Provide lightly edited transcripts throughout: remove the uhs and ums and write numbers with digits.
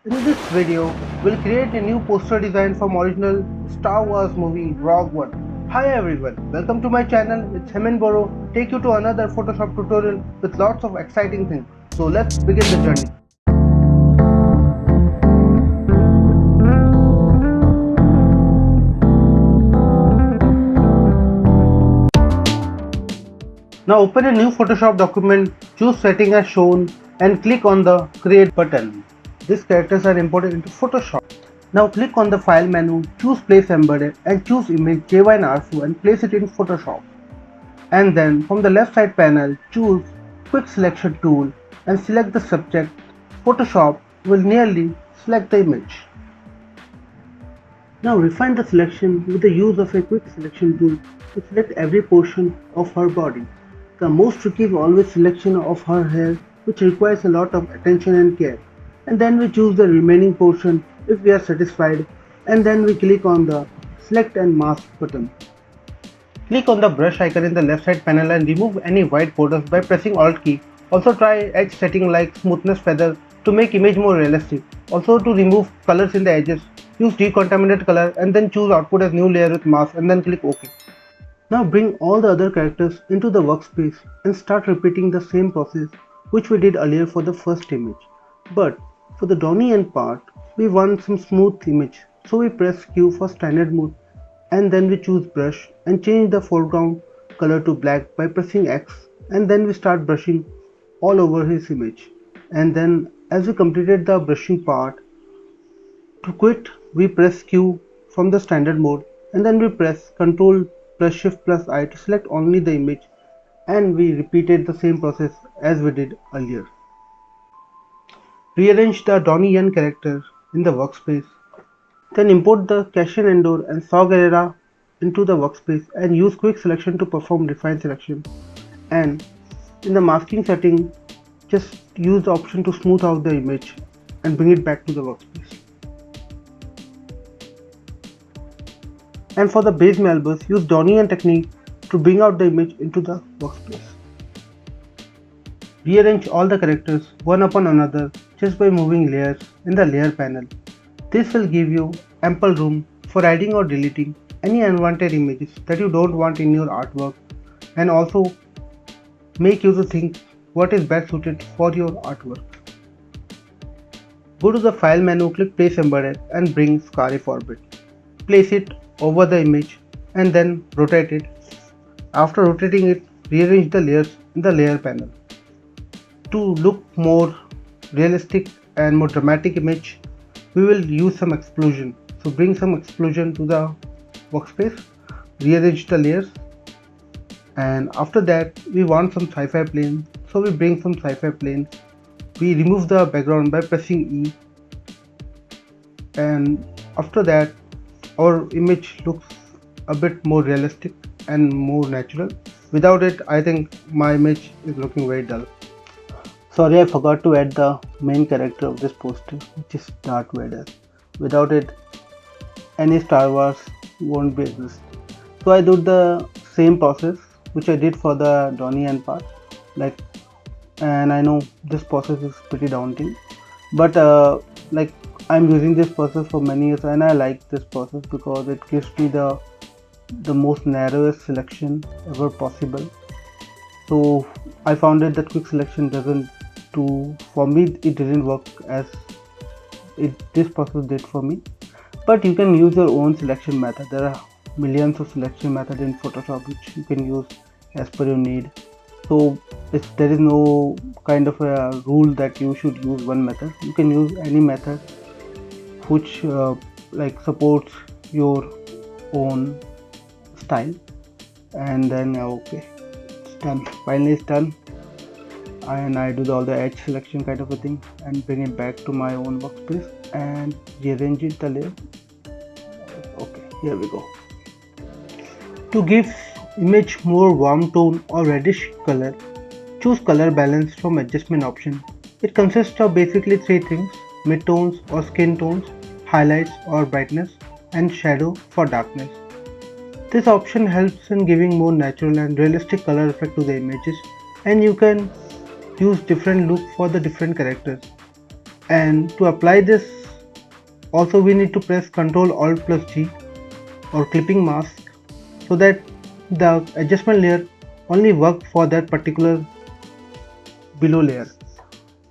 In this video, we'll create a new poster design from original Star Wars movie Rogue One. Hi everyone, welcome to my channel. It's hemen boro, take you to another Photoshop tutorial with lots of exciting things. So let's begin the journey. Now open a new Photoshop document, choose setting as shown and click on the create button. These characters are imported into Photoshop. Now click on the file menu, choose place embedded and choose image Jyn Erso and place it in Photoshop. And then from the left side panel, choose quick selection tool and select the subject. Photoshop will nearly select the image. Now refine the selection with the use of a quick selection tool to select every portion of her body. The most tricky is always selection of her hair, which requires a lot of attention and care. And then we choose the remaining portion if we are satisfied, and then we click on the select and mask button. Click on the brush icon in the left side panel and remove any white borders by pressing Alt key. Also try edge setting like smoothness feather to make image more realistic. Also to remove colors in the edges, use decontaminate color and then choose output as new layer with mask and then click OK. Now bring all the other characters into the workspace and start repeating the same process which we did earlier for the first image. But for the Donnie Yen part, we want some smooth image, so we press Q for standard mode and then we choose brush and change the foreground color to black by pressing X, and then we start brushing all over his image. And then as we completed the brushing part, to quit we press Q from the standard mode and then we press Ctrl plus Shift plus I to select only the image, and we repeated the same process as we did earlier. Rearrange the Donnie Yen character in the workspace. Then import the Cassian Andor and Gerrera into the workspace and use quick selection to perform refine selection. And in the masking setting, just use the option to smooth out the image and bring it back to the workspace. And for the Baze Malbus, use Donnie Yen technique to bring out the image into the workspace. Rearrange all the characters one upon another just by moving layers in the layer panel. This will give you ample room for adding or deleting any unwanted images that you don't want in your artwork, and also make you to think what is best suited for your artwork. Go to the file menu, click place embedded and bring Scarif orbit. Place it over the image and then rotate it. After rotating it, rearrange the layers in the layer panel. To look more realistic and more dramatic image, we will use some explosion. So bring some explosion to the workspace, rearrange the layers, and after that we want some sci-fi plane. So we bring some sci-fi plane. We remove the background by pressing E, and after that our image looks a bit more realistic and more natural. Without it, I think my image is looking very dull. Sorry, I forgot to add the main character of this poster, which is Darth Vader. Without it, any Star Wars won't be exist. So I do the same process which I did for the Donnie Yen part. And I know this process is pretty daunting, but I'm using this process for many years and I like this process because it gives me the most narrowest selection ever possible. So I found it that quick selection for me it didn't work as this process did for me. But you can use your own selection method. There are millions of selection methods in Photoshop which you can use as per your need. So there is no kind of a rule that you should use one method. You can use any method which supports your own style. And then okay, it's done. Finally it's done. And I do all the edge selection kind of a thing and bring it back to my own workspace and rearrange it the layer. Okay, here we go. To give image more warm tone or reddish color, choose color balance from adjustment option. It consists of basically three things: midtones or skin tones, highlights or brightness, and shadow for darkness. This option helps in giving more natural and realistic color effect to the images, and you can use different look for the different characters. And to apply this, also we need to press Ctrl Alt plus G or clipping mask, so that the adjustment layer only work for that particular below layer.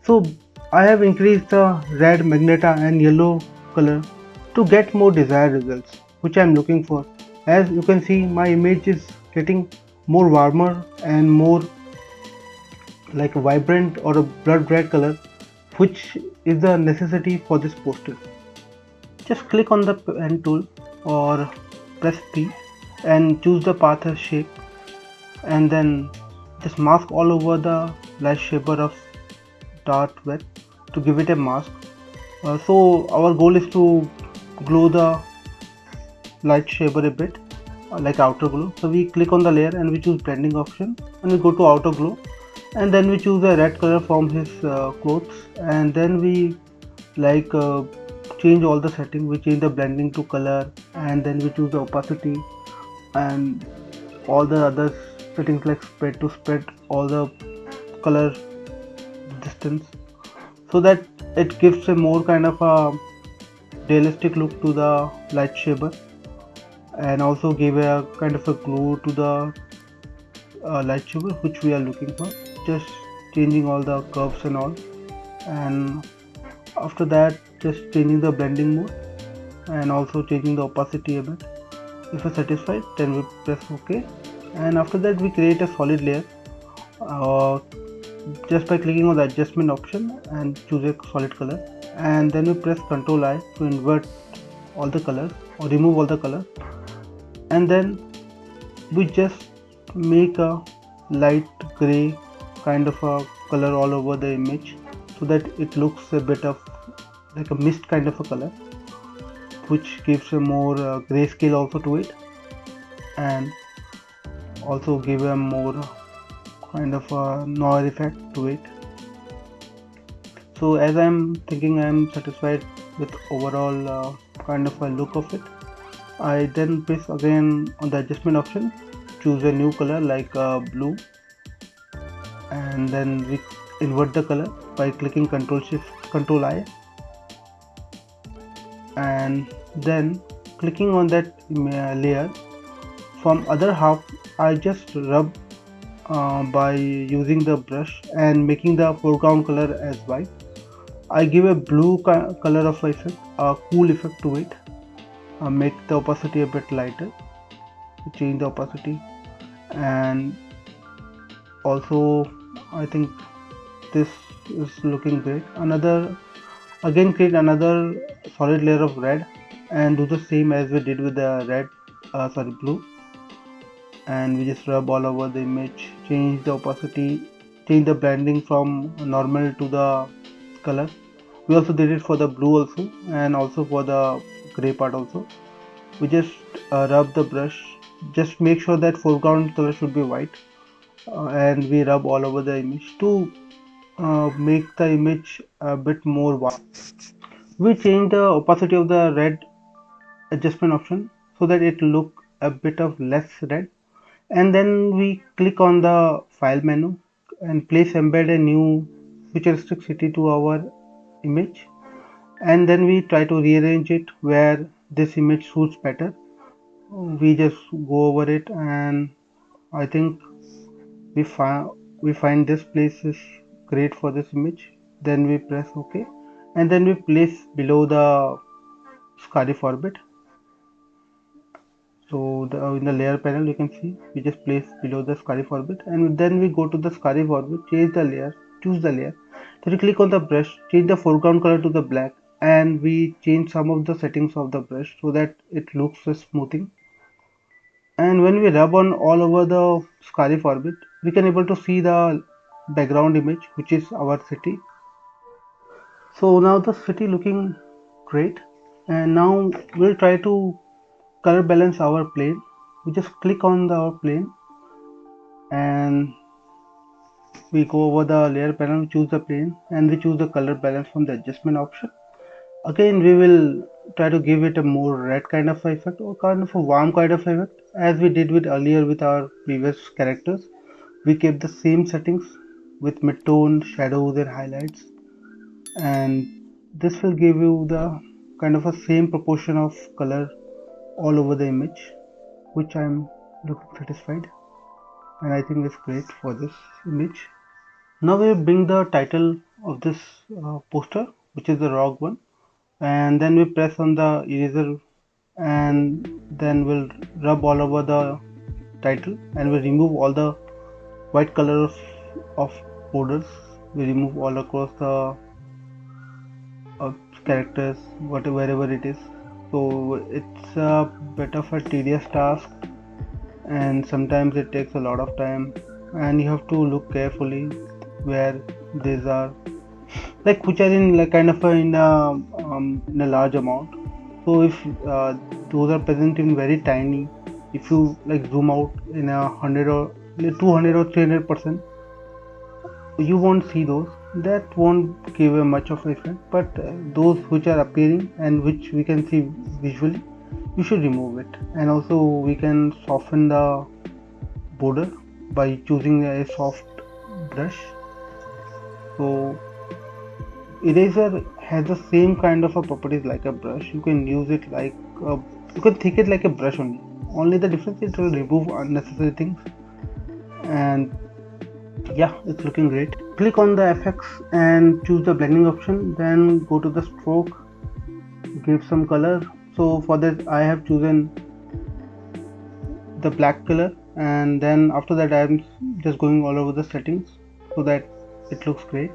So I have increased the red, magenta and yellow color to get more desired results, which I am looking for. As you can see, my image is getting more warmer and more like a vibrant or a blood red color, which is the necessity for this poster. Just click on the pen tool or press P and choose the path as shape, and then just mask all over the lightsaber of Darth Vader to give it a mask. So our goal is to glow the lightsaber a bit, like outer glow. So we click on the layer and we choose blending option and we go to outer glow, and then we choose a red color from his clothes, and then we like change all the settings. We change the blending to color, and then we choose the opacity and all the other settings like spread to spread all the color distance, so that it gives a more kind of a realistic look to the lightsaber, and also give a kind of a glow to the lightsaber which we are looking for. Just changing all the curves and all, and after that just changing the blending mode and also changing the opacity a bit. If we're satisfied, then we press OK, and after that we create a solid layer just by clicking on the adjustment option and choose a solid color, and then we press Ctrl I to invert all the colors or remove all the colors, and then we just make a light gray kind of a color all over the image, so that it looks a bit of like a mist kind of a color, which gives a more grayscale also to it, and also give a more kind of a noir effect to it. So as I'm thinking I'm satisfied with overall kind of a look of it, I then press again on the adjustment option, choose a new color like blue, and then we invert the color by clicking Ctrl Shift Ctrl I, and then clicking on that layer. From other half I just rub by using the brush and making the foreground color as white. I give a blue color of effect, a cool effect to it, make the opacity a bit lighter, change the opacity, and also I think this is looking great. Again create another solid layer of red and do the same as we did with the blue, and we just rub all over the image, change the opacity, change the blending from normal to the color. We also did it for the blue also, and also for the gray part also. We just rub the brush, just make sure that foreground color should be white, and we rub all over the image to make the image a bit more warm. We change the opacity of the red adjustment option so that it look a bit of less red, and then we click on the file menu and place embed a new futuristic city to our image, and then we try to rearrange it where this image suits better. We just go over it, and I think we find this place is great for this image. Then we press OK, and then we place below the Scarif orbit. So in the layer panel you can see we just place below the Scarif orbit, and then we go to the Scarif orbit, change the layer, choose the layer, then we click on the brush, change the foreground color to the black, and we change some of the settings of the brush so that it looks smoothing. And when we rub on all over the Scarif orbit, we can able to see the background image, which is our city. So now the city looking great, and now we'll try to color balance our plane. We just click on our plane and we go over the layer panel, choose the plane, and we choose the color balance from the adjustment option. Again we will try to give it a more red kind of effect or kind of a warm kind of effect, as we did with earlier with our previous characters. We kept the same settings with mid-tone, shadows and highlights, and This will give you the kind of a same proportion of color all over the image, which I'm looking satisfied, and I think it's great for this image. Now we bring the title of this poster, which is the rogue one, and then we press on the eraser, and then we'll rub all over the title, and we remove all the white color of borders. We remove all across the characters, whatever, wherever it is. So it's a bit of a tedious task, and sometimes it takes a lot of time, and you have to look carefully where these are, like which are in like kind of in a large amount. So if those are present in very tiny, if you like zoom out in 100 or 200 or 300%, you won't see those. That won't give a much of effect, but those which are appearing and which we can see visually, you should remove it. And also we can soften the border by choosing a soft brush. So eraser has the same kind of a properties like a brush. You can use it like you can think it like a brush only the difference is it will remove unnecessary things. And yeah, it's looking great. Click on the effects and choose the blending option, then go to the stroke, give some color. So for this I have chosen the black color, and then after that I am just going all over the settings so that it looks great.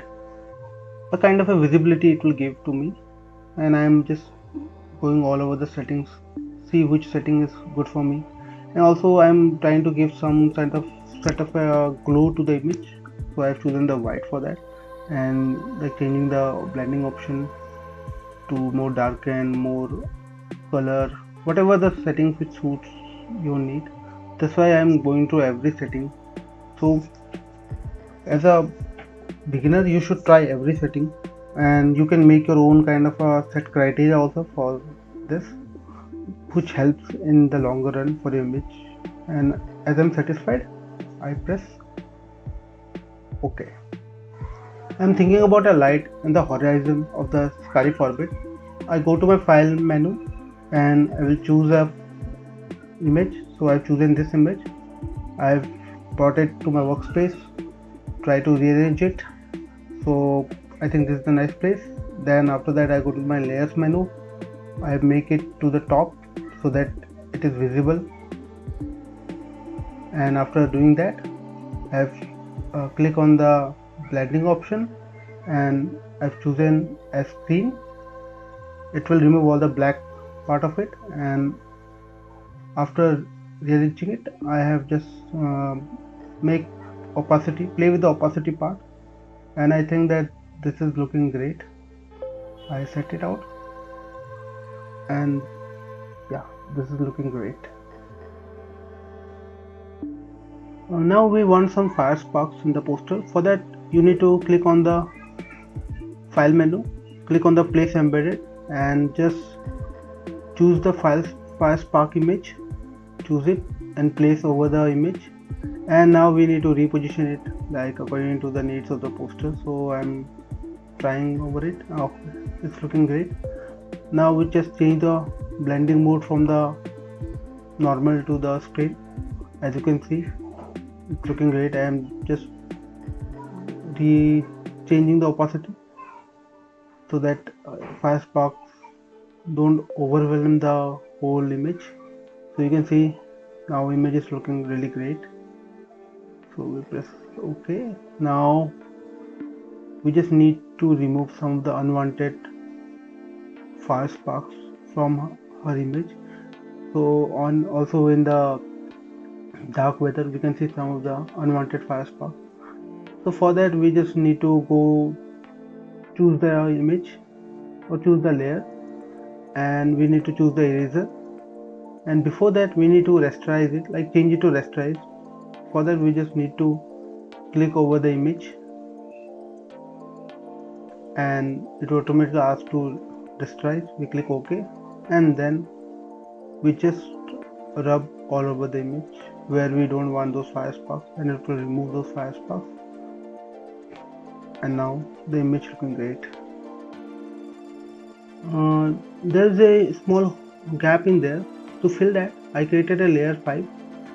A kind of a visibility it will give to me, and I am just going all over the settings, see which setting is good for me. And also I am trying to give some kind of set of a glow to the image, so I have chosen the white for that, and like changing the blending option to more darken, more color, whatever the settings which suits your need. That's why I'm going through every setting. So as a beginner you should try every setting, and you can make your own kind of a set criteria also for this, which helps in the longer run for your image. And as I'm satisfied, I press OK. I'm thinking about a light in the horizon of the Scarif orbit. I go to my file menu and I will choose a image. So I've chosen this image. I've brought it to my workspace, try to rearrange it. So I think this is a nice place. Then after that I go to my layers menu. I make it to the top so that it is visible, and after doing that I've click on the blending option, and I've chosen as screen. It will remove all the black part of it, and after rearranging it I have just make opacity, play with the opacity part, and I think that this is looking great. I set it out, and yeah, this is looking great. Now we want some fire sparks in the poster. For that you need to click on the file menu, click on the place embedded, and just choose the fire spark image, choose it and place over the image. And now we need to reposition it like according to the needs of the poster. So I'm trying over it. Oh, it's looking great. Now we just change the blending mode from the normal to the screen. As you can see, it's looking great. I am just changing the opacity so that fire sparks don't overwhelm the whole image. So you can see now image is looking really great. So we press OK. Now we just need to remove some of the unwanted fire sparks from her image. So on also in the dark weather we can see some of the unwanted fire sparks. So for that we just need to go choose the image or choose the layer, and we need to choose the eraser, and before that we need to rasterize it, like change it to rasterize. For that we just need to click over the image, and it automatically asks to rasterize. We click OK, and then we just rub all over the image where we don't want those fire sparks, and it will remove those fire sparks. And now the image looking great. There's a small gap in there. To fill that, I created a layer 5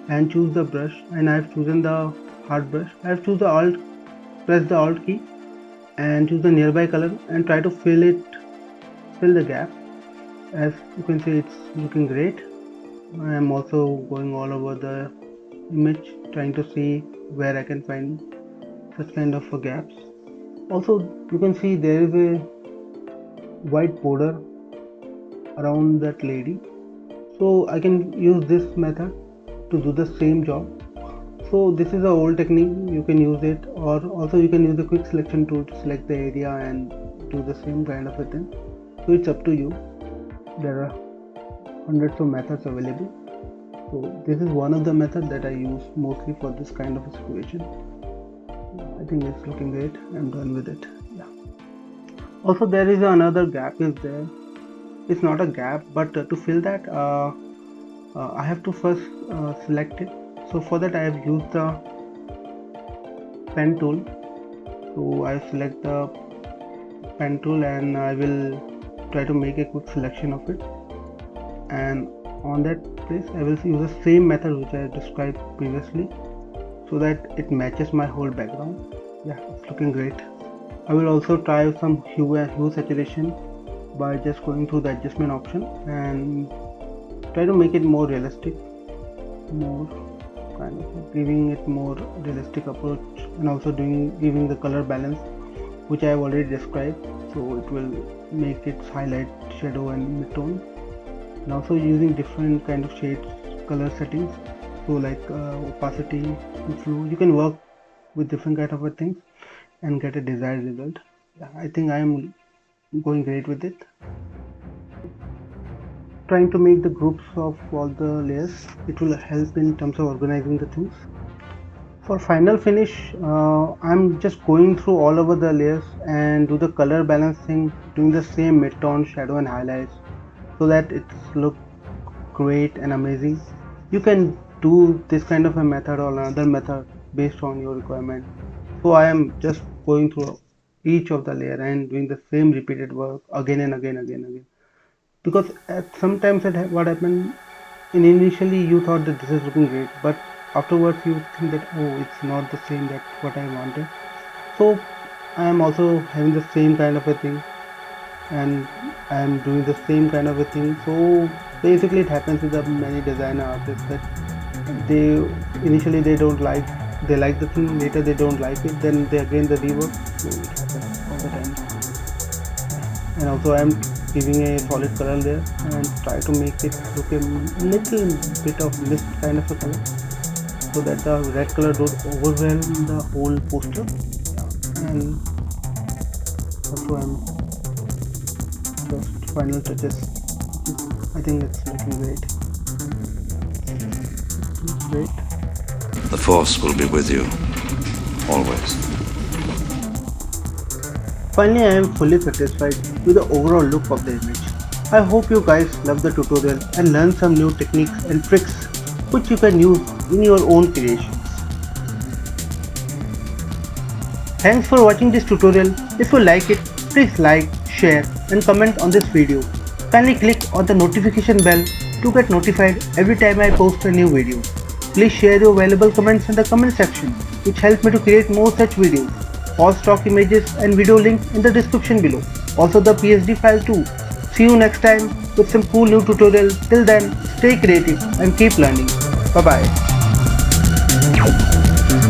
and choose the brush, and I've chosen the hard brush. I've choose the alt, press the alt key and choose the nearby color and try to fill the gap. As you can see, it's looking great. I am also going all over the image trying to see where I can find such kind of gaps. Also, you can see there is a white border around that lady, so I can use this method to do the same job. So this is an old technique, you can use it, or also you can use the quick selection tool to select the area and do the same kind of a thing. So it's up to you. There are hundreds of methods available. So this is one of the methods that I use mostly for this kind of a situation. I think it's looking great. I'm done with it. Yeah. Also, there is another gap is there. It's not a gap, but to fill that, I have to first select it. So for that, I have used the pen tool. So I select the pen tool and I will try to make a quick selection of it. And on that place, I will use the same method which I described previously, so that it matches my whole background. Yeah, it's looking great. I will also try some hue saturation by just going through the adjustment option and try to make it more realistic, more kind of giving it more realistic approach, and also giving the color balance which I have already described, so it will make its highlight, shadow and mid-tone, and also using different kind of shades, color settings, so like opacity and flow. You can work with different kind of things and get a desired result. Yeah, I think I am going great with it. Trying to make the groups of all the layers, it will help in terms of organizing the things. For final finish, I'm just going through all over the layers and do the color balancing, doing the same mid-tone, shadow and highlights, so that it's look great and amazing. You can do this kind of a method or another method based on your requirement. So I am just going through each of the layer and doing the same repeated work again and again, because sometimes what happened, initially you thought that this is looking great, but afterwards you think that, oh, it's not the same that what I wanted. So I am also having the same kind of a thing and I am doing the same kind of a thing. So basically it happens with the many designer artists that they initially they like the thing, later they don't like it, then they again the rework. So it happens all the time. And also I am giving a solid color there and try to make it look a little bit of mist kind of a color, so that the red color don't overwhelm the whole poster. And also I'm just final touches. I think it's looking great. It's great. The Force will be with you, always. Finally, I am fully satisfied with the overall look of the image. I hope you guys love the tutorial and learn some new techniques and tricks which you can use in your own creations. Thanks for watching this tutorial. If you like it, please like, share and comment on this video. Kindly click on the notification bell to get notified every time I post a new video. Please share your valuable comments in the comment section, which helps me to create more such videos. All stock images and video link in the description below. Also the PSD file too. See you next time with some cool new tutorial. Till then, stay creative and keep learning. Bye bye.